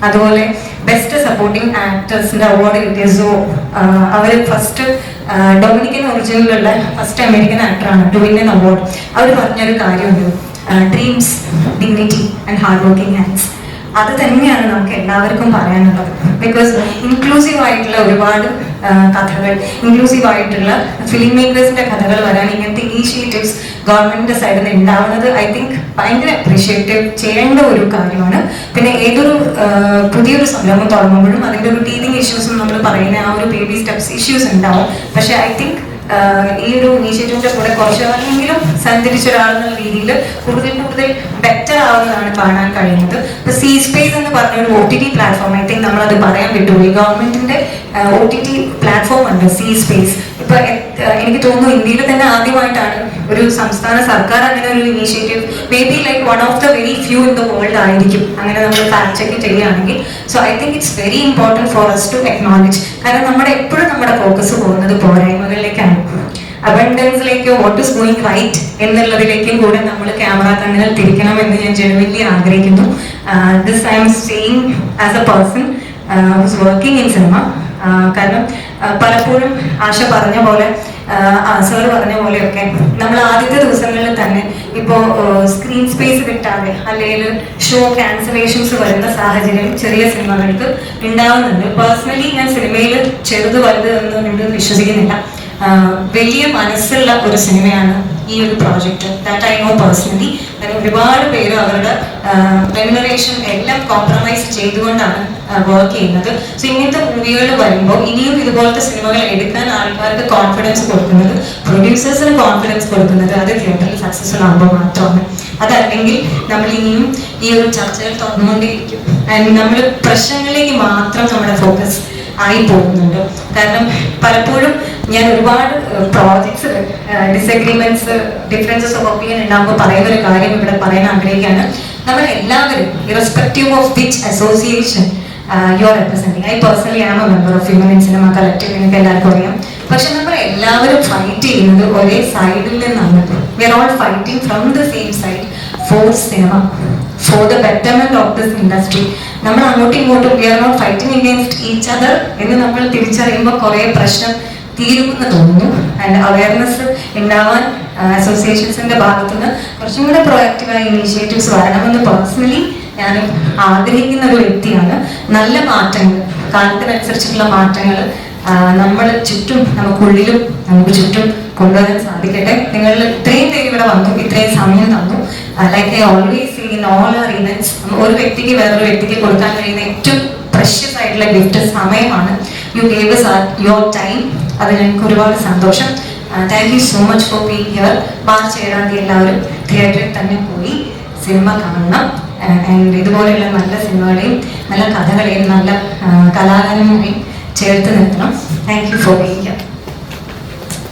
അതുപോലെ best supporting ആക്ടേഴ്സിന്റെ award കിട്ടിയ സോ അവർ ഫസ്റ്റ് ഡൊമിനിക്കൻ ഒറിജിനിലുള്ള ഫസ്റ്റ് അമേരിക്കൻ ആക്ടറാണ് ടു വിൻ ആൻ അവാർഡ്. അവർ പറഞ്ഞൊരു കാര്യമുണ്ട്, dreams, dignity and hard working hands. അത് തന്നെയാണ് നമുക്ക് എല്ലാവർക്കും പറയാനുള്ളത്. ബിക്കോസ് ഇൻക്ലൂസീവ് ആയിട്ടുള്ള ഒരുപാട് കഥകൾ, ഇൻക്ലൂസീവ് ആയിട്ടുള്ള ഫിലിം മേക്കേഴ്സിന്റെ കഥകൾ വരാൻ ഇങ്ങനത്തെ ഇനീഷ്യേറ്റീവ്സ് ഗവൺമെന്റിന്റെ സൈഡിൽ നിന്ന് ഉണ്ടാവുന്നത് ഐ തിങ്ക് ഭയങ്കര അപ്രീഷിയേറ്റ് ചെയ്യേണ്ട ഒരു കാര്യമാണ്. പിന്നെ ഏതൊരു പുതിയൊരു സംരംഭം തുടങ്ങുമ്പോഴും അതിൻ്റെ ഒരു ടീതിങ് ഇഷ്യൂസും നമ്മൾ പറയുന്ന ആ ഒരു ബേബി സ്റ്റെപ്സ് ഇഷ്യൂസ് ഉണ്ടാവും. പക്ഷെ ഐ തിങ്ക് ഈ ഒരു ഇനീഷ്യേറ്റീവിന്റെ കൂടെ കുറച്ചെങ്കിലും സഞ്ചരിച്ച ഒരാളെന്നുള്ള രീതിയിൽ കൂടുതൽ ബെറ്റർ ആവുന്നതാണ് കാണാൻ കഴിയുന്നത്. ഇപ്പൊ സി സ്പേസ് എന്ന് പറഞ്ഞ ഒരു OTT പ്ലാറ്റ്ഫോം, ഐ തിങ്ക് നമ്മളത് പറയാൻ വിട്ടുപോയി. ഗവൺമെന്റിന്റെ OTT പ്ലാറ്റ്ഫോം ഉണ്ട് സി സ്പേസ്. ഇപ്പൊ എനിക്ക് തോന്നുന്നു ഇന്ത്യയിൽ തന്നെ ആദ്യമായിട്ടാണ് ഒരു സംസ്ഥാന സർക്കാർ അങ്ങനെ ഒരു initiative, may be like one of the very few in the world ആയിരിക്കും അങ്ങനെ നമ്മൾ ഫാക്ട് ചെക്ക് ചെയ്യുകയാണെങ്കിൽ. So I think it's very important for us to acknowledge. കാരണം എപ്പോഴും നമ്മുടെ ഫോക്കസ് പോകുന്നത് പോരായ്മകളിലേക്കാണ്, അബണ്ടൻസിലേക്കോ വാട്ട് ഇസ് ഗോയിങ് റൈറ്റ് എന്നുള്ളതിലേക്കും കൂടെ നമ്മൾ ക്യാമറ കണ്ണുകൾ തിരിക്കണമെന്ന് ഞാൻ ജെനുവിൻലി ആഗ്രഹിക്കുന്നു. This I am saying as a person who's working in cinema. കാരണം പലപ്പോഴും ആശ പറഞ്ഞ പോലെ, സാർ പറഞ്ഞ പോലെയൊക്കെ നമ്മൾ ആദ്യത്തെ ദിവസങ്ങളിൽ തന്നെ ഇപ്പോൾ സ്ക്രീൻ സ്പേസ് കിട്ടാതെ അല്ലെങ്കിൽ ഷോ ക്യാൻസലേഷൻസ് വരുന്ന സാഹചര്യം ചെറിയ സിനിമകൾക്ക് ഉണ്ടാവുന്നുണ്ട്. പേഴ്സണലി ഞാൻ സിനിമയിൽ ചെറുത് വലുത് എന്ന് വിശ്വസിക്കുന്നില്ല. വലിയ മനസ്സുള്ള ഒരു സിനിമയാണ് ഈ ഒരു project, that I know personally. കാരണം ഒരുപാട് പേര് അവരുടെ റെമ്യൂണറേഷൻ എല്ലാം കോംപ്രമൈസ് ചെയ്തുകൊണ്ടാണ് വർക്ക് ചെയ്യുന്നത്. സോ ഇങ്ങനത്തെ മൂവികൾ വരുമ്പോൾ ഇനിയും ഇതുപോലത്തെ സിനിമകൾ എടുക്കാൻ ആൾക്കാർക്ക് കോൺഫിഡൻസ് കൊടുക്കുന്നത്, പ്രൊഡ്യൂസേഴ്സിന് കോൺഫിഡൻസ് കൊടുക്കുന്നത് അത് തിയേറ്ററിൽ സക്സസ്ഫുൾ ആകുമ്പോൾ മാത്രമാണ്. അതല്ലെങ്കിൽ നമ്മൾ ഇനിയും ഈ ഒരു ചർച്ചകൾ തുറന്നുകൊണ്ടേയിരിക്കും. ആൻഡ് നമ്മൾ പ്രശ്നങ്ങളിലേക്ക് മാത്രം നമ്മുടെ ഫോക്കസ് ആയി പോകുന്നുണ്ട്. കാരണം പലപ്പോഴും ഞാൻ ഒരുപാട് projects disagreements, differences of opinion ഉണ്ടാകുമ്പോൾ പറയുന്ന ഒരു കാര്യം ഇവിടെ പറയാൻ ആഗ്രഹിക്കുകയാണ്. നമ്മൾ എല്ലാവരും irrespective of which association you are representing, I personally am a member of women in cinema collective, നിങ്ങൾക്ക് എല്ലാവർക്കും അറിയാം. പക്ഷെ നമ്മൾ എല്ലാവരും ഫൈറ്റ് ചെയ്യുന്നത് ഒരേ സൈഡിൽ നിന്നാണ്. We are all fighting from the same side for cinema, for the betterment of this industry. നമ്മൾ അങ്ങോട്ടും ഇങ്ങോട്ടും we are not fighting against each other എന്ന് നമ്മൾ തിരിച്ചറിയുമ്പോൾ കുറേ പ്രശ്നം തീരുമെന്ന് തോന്നുന്നു. ആൻഡ് അവയർനെസ് ഉണ്ടാവാൻ അസോസിയേഷൻസിന്റെ ഭാഗത്തുനിന്ന് കുറച്ചും കൂടെ പ്രൊആക്റ്റീവായ ഇനീഷ്യേറ്റീവ്സ് വരണമെന്ന് പേഴ്സണലി ഞാൻ ആഗ്രഹിക്കുന്ന ഒരു വ്യക്തിയാണ്. നല്ല മാറ്റങ്ങൾ, കാലത്തിനനുസരിച്ചിട്ടുള്ള മാറ്റങ്ങൾ നമ്മൾ ചുറ്റും, നമുക്കുള്ളിലും നമുക്ക് ചുറ്റും കൊണ്ടുവരാൻ സാധിക്കട്ടെ. നിങ്ങൾ ഇത്രയും പേര് ഇവിടെ വന്നു, ഇത്രയും സമയം തന്നു. Like I always say in all our events, ഒരു വ്യക്തിക്ക് വേറൊരു വ്യക്തിക്ക് കൊടുക്കാൻ കഴിയുന്ന ഏറ്റവും പ്രഷ്യസ് ആയിട്ടുള്ള ഗിഫ്റ്റ് സമയമാണ്. U gave us your time. അത് ഞങ്ങൾക്ക് ഒരുപാട് സന്തോഷം. Thank you so much for being here. March 7-ാം തീയതി എല്ലാവരും തിയേറ്ററിൽ തന്നെ പോയി സിനിമ കാണണം. ആൻഡ് ഇതുപോലെയുള്ള നല്ല സിനിമകളെയും നല്ല കഥകളെയും നല്ല കലാകാരന്മാരെയും ചേർത്ത് നിർത്തണം. Thank you for being here.